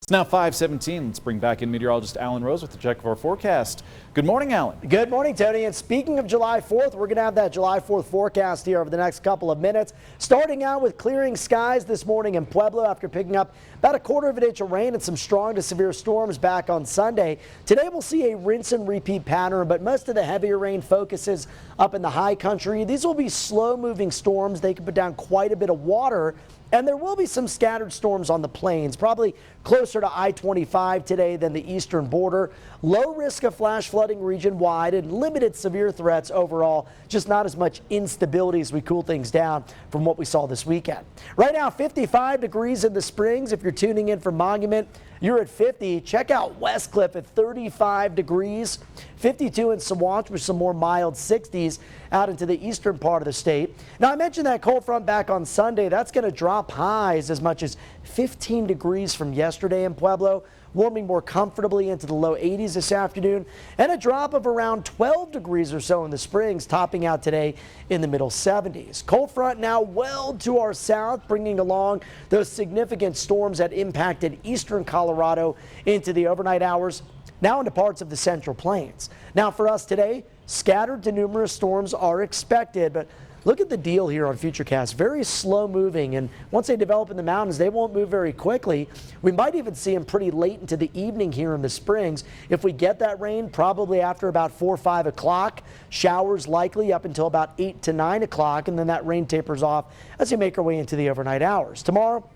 It's now 5:17. Let's bring back in meteorologist Alan Rose with the check of our forecast. Good morning, Alan. Good morning, Tony. And speaking of July 4th, we're going to have that July 4th forecast here over the next couple of minutes. Starting out with clearing skies this morning in Pueblo after picking up about a quarter of an inch of rain and some strong to severe storms back on Sunday. Today we'll see a rinse and repeat pattern, but most of the heavier rain focuses up in the high country. These will be slow moving storms. They can put down quite a bit of water. And there will be some scattered storms on the plains, probably closer to I-25 today than the eastern border. Low risk of flash flooding region-wide and limited severe threats overall, just not as much instability as we cool things down from what we saw this weekend. Right now, 55 degrees in the Springs. If you're tuning in from Monument, you're at 50. Check out Westcliff at 35 degrees, 52 in Saguache with some more mild 60s out into the eastern part of the state. Now, I mentioned that cold front back on Sunday. That's going to drop highs as much as 15 degrees from yesterday in Pueblo, warming more comfortably into the low 80s this afternoon, and a drop of around 12 degrees or so in the Springs, topping out today in the middle 70s. Cold front now well to our south, bringing along those significant storms that impacted eastern Colorado into the overnight hours, now into parts of the Central Plains. Now for us today, scattered to numerous storms are expected, but look at the deal here on Futurecast. Very slow moving, and once they develop in the mountains, they won't move very quickly. We might even see them pretty late into the evening here in the Springs. If we get that rain, probably after about 4 or 5 o'clock. Showers likely up until about 8 to 9 o'clock, and then that rain tapers off as we make our way into the overnight hours. Tomorrow,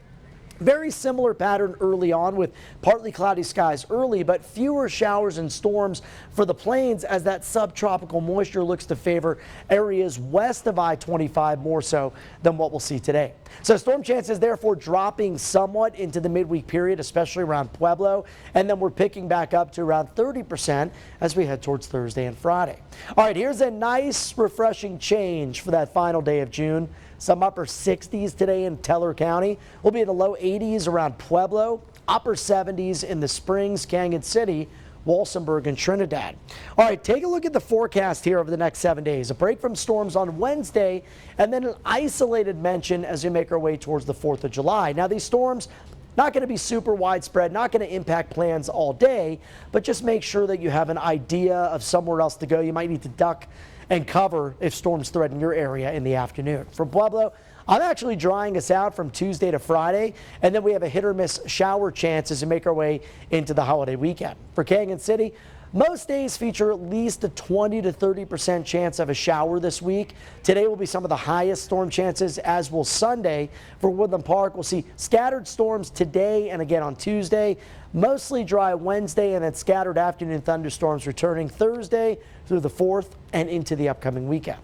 very similar pattern early on with partly cloudy skies early, but fewer showers and storms for the plains as that subtropical moisture looks to favor areas west of I-25 more so than what we'll see today. So storm chances therefore dropping somewhat into the midweek period, especially around Pueblo, and then we're picking back up to around 30% as we head towards Thursday and Friday. All right, here's a nice refreshing change for that final day of June. Some upper 60s today in Teller County. We'll be in the low 80s around Pueblo, upper 70s in the Springs, Canyon City, Walsenburg, and Trinidad. All right, take a look at the forecast here over the next 7 days. A break from storms on Wednesday, and then an isolated mention as we make our way towards the 4th of July. Now, these storms not going to be super widespread, not going to impact plans all day, but just make sure that you have an idea of somewhere else to go. You might need to duck and cover if storms threaten your area in the afternoon. From Pueblo, I'm actually drying us out from Tuesday to Friday, and then we have a hit or miss shower chance as we make our way into the holiday weekend. For Canyon City, most days feature at least a 20 to 30% chance of a shower this week. Today will be some of the highest storm chances, as will Sunday. For Woodland Park, we'll see scattered storms today and again on Tuesday. Mostly dry Wednesday, and then scattered afternoon thunderstorms returning Thursday through the 4th and into the upcoming weekend.